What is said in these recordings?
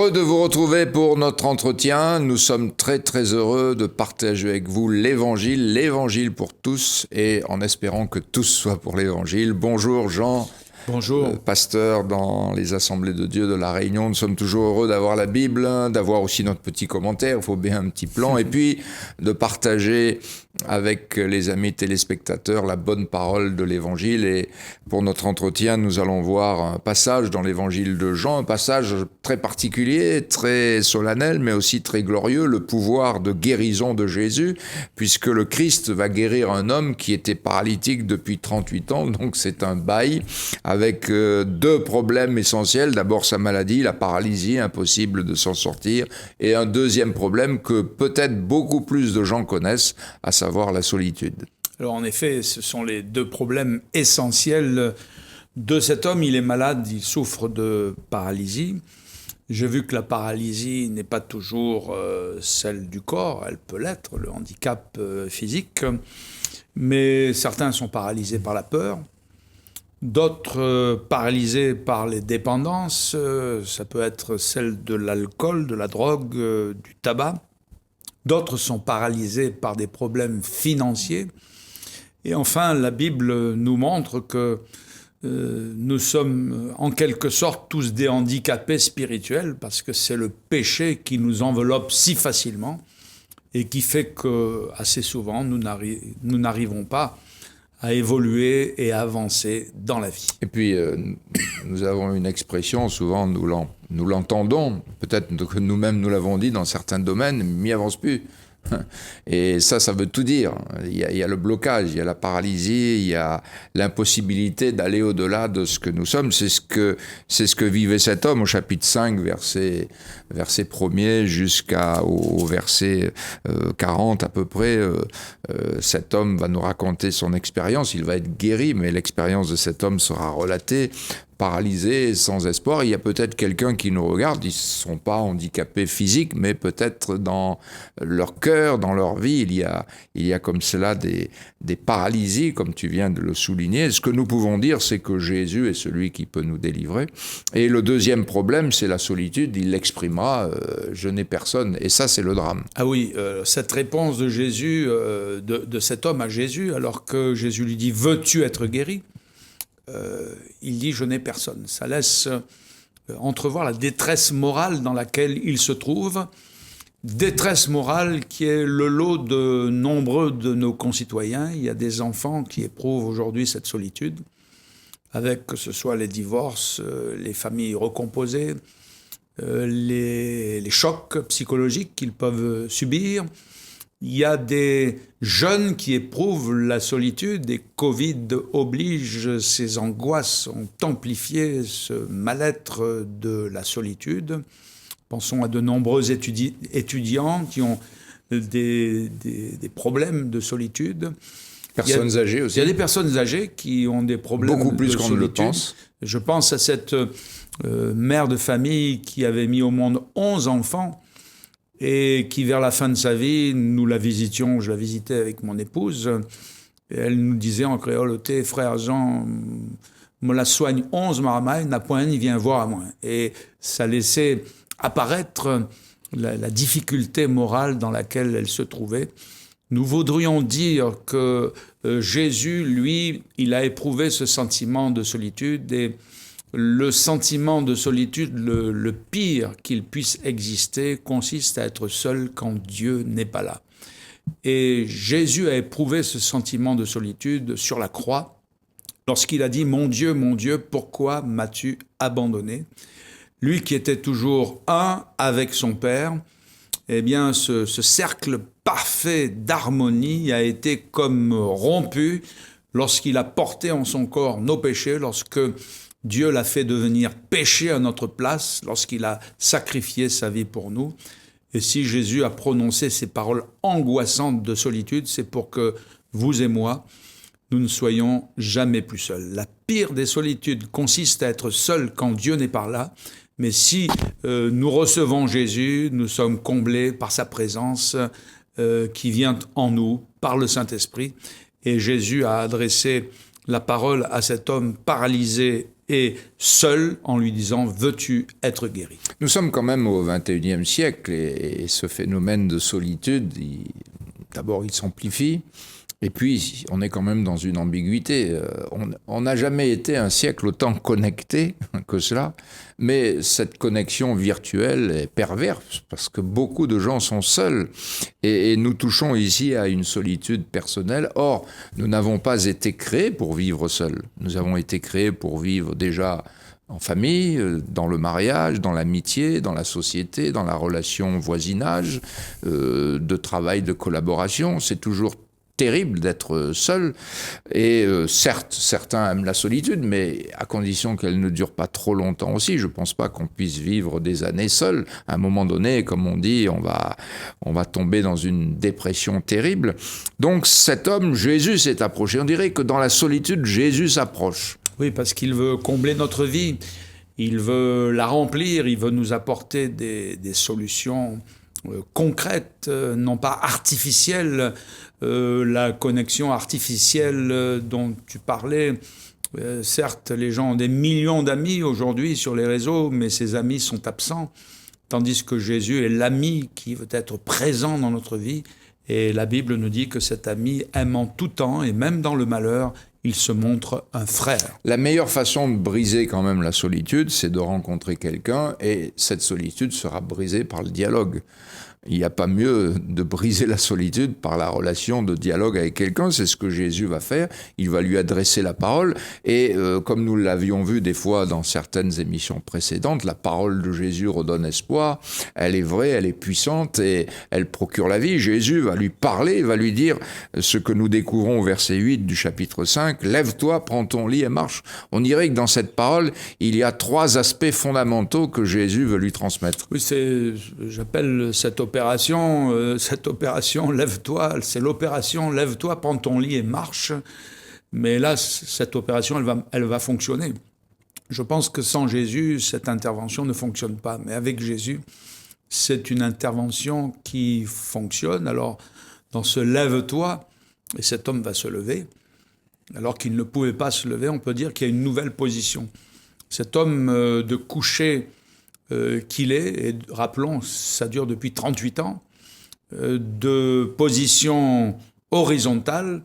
Heureux de vous retrouver pour notre entretien. Nous sommes très très heureux de partager avec vous l'évangile pour tous et en espérant que tous soient pour l'évangile. Bonjour Jean. Bonjour. Pasteur dans les Assemblées de Dieu de La Réunion. Nous sommes toujours heureux d'avoir la Bible, d'avoir aussi notre petit commentaire, il faut bien un petit plan, et puis de partager avec les amis téléspectateurs la bonne parole de l'Évangile. Et pour notre entretien, nous allons voir un passage dans l'Évangile de Jean, un passage très particulier, très solennel, mais aussi très glorieux, le pouvoir de guérison de Jésus, puisque le Christ va guérir un homme qui était paralytique depuis 38 ans, donc c'est un bail, avec deux problèmes essentiels. D'abord sa maladie, la paralysie, impossible de s'en sortir, et un deuxième problème que peut-être beaucoup plus de gens connaissent, à savoir la solitude. Alors en effet, ce sont les deux problèmes essentiels de cet homme. Il est malade, il souffre de paralysie. J'ai vu que la paralysie n'est pas toujours celle du corps, elle peut l'être, le handicap physique, mais certains sont paralysés par la peur. D'autres paralysés par les dépendances, ça peut être celle de l'alcool, de la drogue, du tabac. D'autres sont paralysés par des problèmes financiers. Et enfin, la Bible nous montre que nous sommes en quelque sorte tous des handicapés spirituels parce que c'est le péché qui nous enveloppe si facilement et qui fait que assez souvent nous n'arrivons pas à évoluer et à avancer dans la vie. Et puis, nous avons une expression, souvent nous l'entendons, peut-être que nous-mêmes nous l'avons dit dans certains domaines, m'y avance plus. Et ça veut tout dire. Il y a le blocage, il y a la paralysie, il y a l'impossibilité d'aller au-delà de ce que nous sommes. C'est ce que vivait cet homme au chapitre 5, verset 1er jusqu'au verset 40 à peu près. Cet homme va nous raconter son expérience. Il va être guéri, mais l'expérience de cet homme sera relatée. Paralysés, sans espoir. Il y a peut-être quelqu'un qui nous regarde, ils ne sont pas handicapés physiques, mais peut-être dans leur cœur, dans leur vie, il y a comme cela des paralysies, comme tu viens de le souligner. Ce que nous pouvons dire, c'est que Jésus est celui qui peut nous délivrer. Et le deuxième problème, c'est la solitude. Il l'exprimera, je n'ai personne. Et ça, c'est le drame. Ah oui, cette réponse de Jésus, de cet homme à Jésus, alors que Jésus lui dit « Veux-tu être guéri ?» il dit « Je n'ai personne ». Ça laisse entrevoir la détresse morale dans laquelle il se trouve, détresse morale qui est le lot de nombreux de nos concitoyens. Il y a des enfants qui éprouvent aujourd'hui cette solitude, avec que ce soit les divorces, les familles recomposées, les chocs psychologiques qu'ils peuvent subir. Il y a des jeunes qui éprouvent la solitude et Covid oblige, ces angoisses ont amplifié ce mal-être de la solitude. Pensons à de nombreux étudiants qui ont des problèmes de solitude. Personnes âgées aussi. Il y a des personnes âgées qui ont des problèmes de solitude. Beaucoup plus qu'on ne le pense. Je pense à cette mère de famille qui avait mis au monde 11 enfants et qui, vers la fin de sa vie, je la visitais avec mon épouse, et elle nous disait en créole, « Tes frère Jean, me la soigne 11 marmailles, n'a point ni vient voir à moi. » Et ça laissait apparaître la difficulté morale dans laquelle elle se trouvait. Nous voudrions dire que Jésus, lui, il a éprouvé ce sentiment de solitude, et le sentiment de solitude, le pire qu'il puisse exister, consiste à être seul quand Dieu n'est pas là. Et Jésus a éprouvé ce sentiment de solitude sur la croix, lorsqu'il a dit « Mon Dieu, pourquoi m'as-tu abandonné ?» Lui qui était toujours un avec son Père, eh bien ce cercle parfait d'harmonie a été comme rompu lorsqu'il a porté en son corps nos péchés, lorsque Dieu l'a fait devenir péché à notre place, lorsqu'il a sacrifié sa vie pour nous. Et si Jésus a prononcé ces paroles angoissantes de solitude, c'est pour que vous et moi, nous ne soyons jamais plus seuls. La pire des solitudes consiste à être seul quand Dieu n'est pas là. Mais si nous recevons Jésus, nous sommes comblés par sa présence qui vient en nous par le Saint-Esprit. Et Jésus a adressé la parole à cet homme paralysé et seul en lui disant « Veux-tu être guéri ?» Nous sommes quand même au XXIe siècle et ce phénomène de solitude, d'abord il s'amplifie. Et puis, on est quand même dans une ambiguïté. On n'a jamais été un siècle autant connecté que cela, mais cette connexion virtuelle est perverse parce que beaucoup de gens sont seuls et nous touchons ici à une solitude personnelle. Or, nous n'avons pas été créés pour vivre seuls. Nous avons été créés pour vivre déjà en famille, dans le mariage, dans l'amitié, dans la société, dans la relation voisinage, de travail, de collaboration. C'est toujours terrible d'être seul et certes, certains aiment la solitude, mais à condition qu'elle ne dure pas trop longtemps aussi. Je ne pense pas qu'on puisse vivre des années seul. À un moment donné, comme on dit, on va tomber dans une dépression terrible. Donc cet homme, Jésus s'est approché. On dirait que dans la solitude, Jésus s'approche. Oui, parce qu'il veut combler notre vie, il veut la remplir, il veut nous apporter des solutions concrètes, non pas artificielles. La connexion artificielle dont tu parlais, certes, les gens ont des millions d'amis aujourd'hui sur les réseaux, mais ces amis sont absents, tandis que Jésus est l'ami qui veut être présent dans notre vie. Et la Bible nous dit que cet ami aime en tout temps, et même dans le malheur, il se montre un frère. La meilleure façon de briser quand même la solitude, c'est de rencontrer quelqu'un, et cette solitude sera brisée par le dialogue. Il n'y a pas mieux de briser la solitude par la relation de dialogue avec quelqu'un. C'est ce que Jésus va faire. Il va lui adresser la parole. Et comme nous l'avions vu des fois dans certaines émissions précédentes, la parole de Jésus redonne espoir. Elle est vraie, elle est puissante et elle procure la vie. Jésus va lui parler, va lui dire ce que nous découvrons au verset 8 du chapitre 5. « Lève-toi, prends ton lit et marche ». On dirait que dans cette parole, il y a 3 aspects fondamentaux que Jésus veut lui transmettre. Oui, j'appelle cette opération, lève-toi, c'est l'opération lève-toi, prends ton lit et marche. Mais là, cette opération, elle va fonctionner. Je pense que sans Jésus, cette intervention ne fonctionne pas. Mais avec Jésus, c'est une intervention qui fonctionne. Alors, dans ce lève-toi, et cet homme va se lever, alors qu'il ne pouvait pas se lever, on peut dire qu'il y a une nouvelle position. Cet homme de coucher qu'il est, et rappelons, ça dure depuis 38 ans, de position horizontale,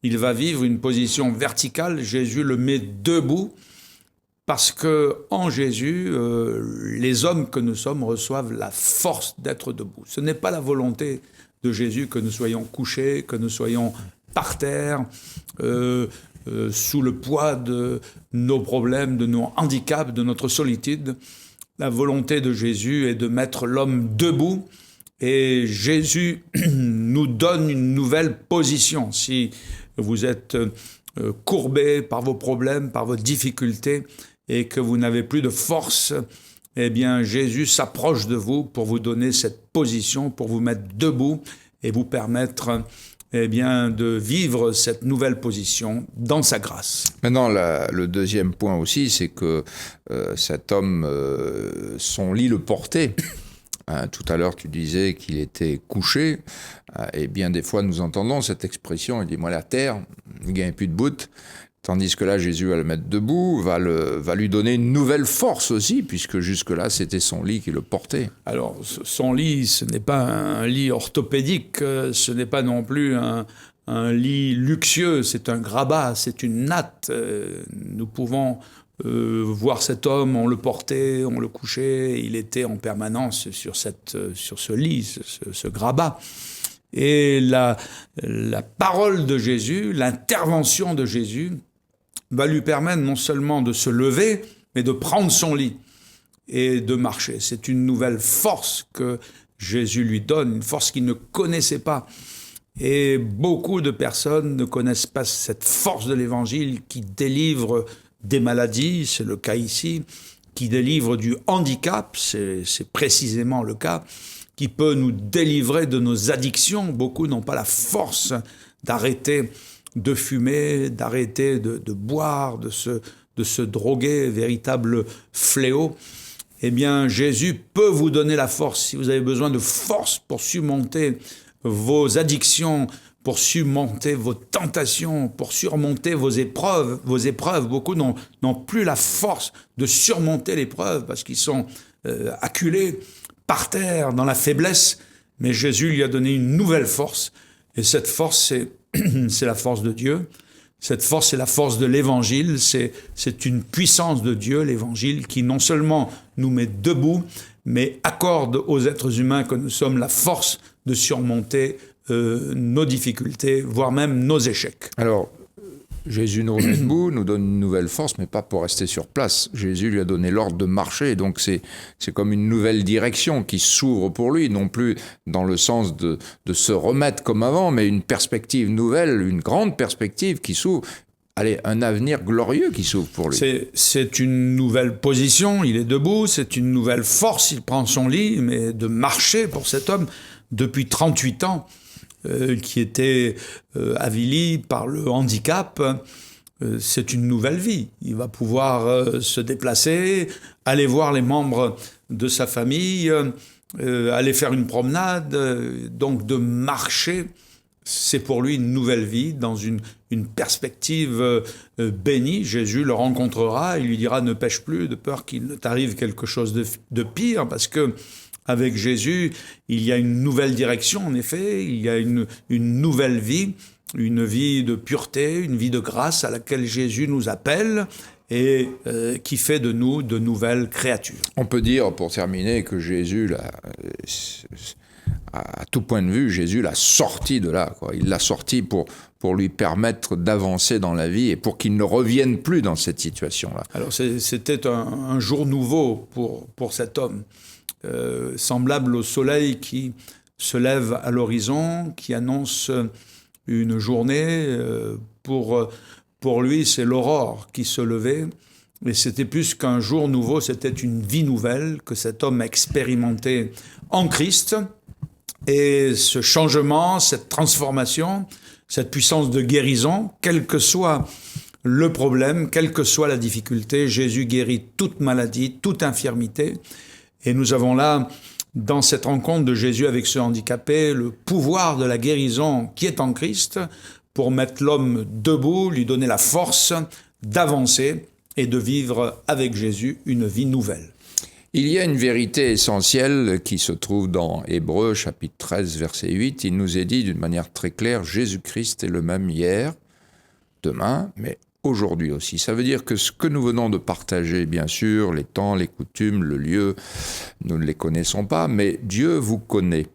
il va vivre une position verticale. Jésus le met debout, parce que en Jésus, les hommes que nous sommes reçoivent la force d'être debout. Ce n'est pas la volonté de Jésus que nous soyons couchés, que nous soyons par terre, sous le poids de nos problèmes, de nos handicaps, de notre solitude. La volonté de Jésus est de mettre l'homme debout, et Jésus nous donne une nouvelle position. Si vous êtes courbé par vos problèmes, par vos difficultés, et que vous n'avez plus de force, eh bien Jésus s'approche de vous pour vous donner cette position, pour vous mettre debout et vous permettre de vivre cette nouvelle position dans sa grâce. Maintenant, le deuxième point aussi, c'est que cet homme, son lit le portait. Tout à l'heure, tu disais qu'il était couché. Et bien des fois, nous entendons cette expression, il dit « moi, la terre, il n'y a plus de bout ». Tandis que là, Jésus va le mettre debout, va lui donner une nouvelle force aussi, puisque jusque-là, c'était son lit qui le portait. Alors, son lit, ce n'est pas un lit orthopédique, ce n'est pas non plus un lit luxueux, c'est un grabat, c'est une natte. Nous pouvons voir cet homme, on le portait, on le couchait, il était en permanence sur ce lit, ce grabat. Et la parole de Jésus, l'intervention de Jésus, va lui permettre non seulement de se lever, mais de prendre son lit et de marcher. C'est une nouvelle force que Jésus lui donne, une force qu'il ne connaissait pas. Et beaucoup de personnes ne connaissent pas cette force de l'Évangile qui délivre des maladies, c'est le cas ici, qui délivre du handicap, c'est précisément le cas, qui peut nous délivrer de nos addictions. Beaucoup n'ont pas la force d'arrêter de fumer, d'arrêter de boire, de se droguer, véritable fléau. Eh bien, Jésus peut vous donner la force. Si vous avez besoin de force pour surmonter vos addictions, pour surmonter vos tentations, pour surmonter vos épreuves. Beaucoup n'ont plus la force de surmonter l'épreuve parce qu'ils sont acculés par terre dans la faiblesse. Mais Jésus lui a donné une nouvelle force. Et cette force, c'est la force de Dieu. Cette force, c'est la force de l'Évangile. C'est une puissance de Dieu, l'Évangile, qui non seulement nous met debout, mais accorde aux êtres humains que nous sommes la force de surmonter nos difficultés, voire même nos échecs. Alors, Jésus nous remet debout, nous donne une nouvelle force, mais pas pour rester sur place. Jésus lui a donné l'ordre de marcher, donc c'est comme une nouvelle direction qui s'ouvre pour lui, non plus dans le sens de se remettre comme avant, mais une perspective nouvelle, une grande perspective qui s'ouvre. Allez, un avenir glorieux qui s'ouvre pour lui. C'est une nouvelle position, il est debout, c'est une nouvelle force, il prend son lit, mais de marcher pour cet homme depuis 38 ans, qui était avili par le handicap, c'est une nouvelle vie. Il va pouvoir se déplacer, aller voir les membres de sa famille, aller faire une promenade, donc de marcher. C'est pour lui une nouvelle vie, dans une perspective bénie. Jésus le rencontrera, il lui dira « Ne pêche plus, de peur qu'il ne t'arrive quelque chose de pire », parce que avec Jésus, il y a une nouvelle direction, en effet, il y a une nouvelle vie, une vie de pureté, une vie de grâce à laquelle Jésus nous appelle et qui fait de nous de nouvelles créatures. On peut dire, pour terminer, que Jésus, à tout point de vue, Jésus l'a sorti de là, quoi. Il l'a sorti pour lui permettre d'avancer dans la vie et pour qu'il ne revienne plus dans cette situation-là. Alors c'était un jour nouveau pour cet homme. Semblable au soleil qui se lève à l'horizon, qui annonce une journée. Pour lui, c'est l'aurore qui se levait. Mais c'était plus qu'un jour nouveau, c'était une vie nouvelle que cet homme a expérimenté en Christ. Et ce changement, cette transformation, cette puissance de guérison, quel que soit le problème, quelle que soit la difficulté, Jésus guérit toute maladie, toute infirmité. Et nous avons là, dans cette rencontre de Jésus avec ce handicapé, le pouvoir de la guérison qui est en Christ pour mettre l'homme debout, lui donner la force d'avancer et de vivre avec Jésus une vie nouvelle. Il y a une vérité essentielle qui se trouve dans Hébreux, chapitre 13, verset 8. Il nous est dit d'une manière très claire, Jésus-Christ est le même hier, demain, mais aujourd'hui aussi. Ça veut dire que ce que nous venons de partager, bien sûr, les temps, les coutumes, le lieu, nous ne les connaissons pas, mais Dieu vous connaît.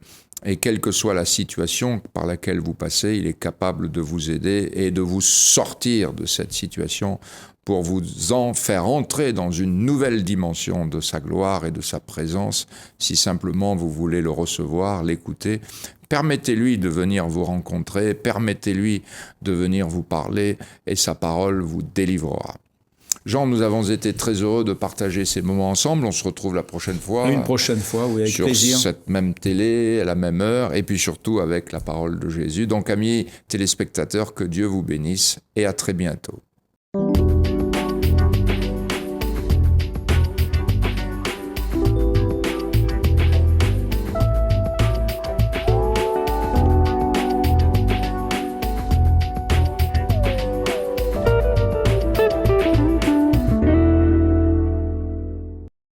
Et quelle que soit la situation par laquelle vous passez, il est capable de vous aider et de vous sortir de cette situation pour vous en faire entrer dans une nouvelle dimension de sa gloire et de sa présence, si simplement vous voulez le recevoir, l'écouter. Permettez-lui de venir vous rencontrer, permettez-lui de venir vous parler, et sa parole vous délivrera. Jean, nous avons été très heureux de partager ces moments ensemble. On se retrouve la prochaine fois. Une prochaine fois, oui, avec plaisir. Sur cette même télé, à la même heure, et puis surtout avec la parole de Jésus. Donc, amis téléspectateurs, que Dieu vous bénisse, et à très bientôt.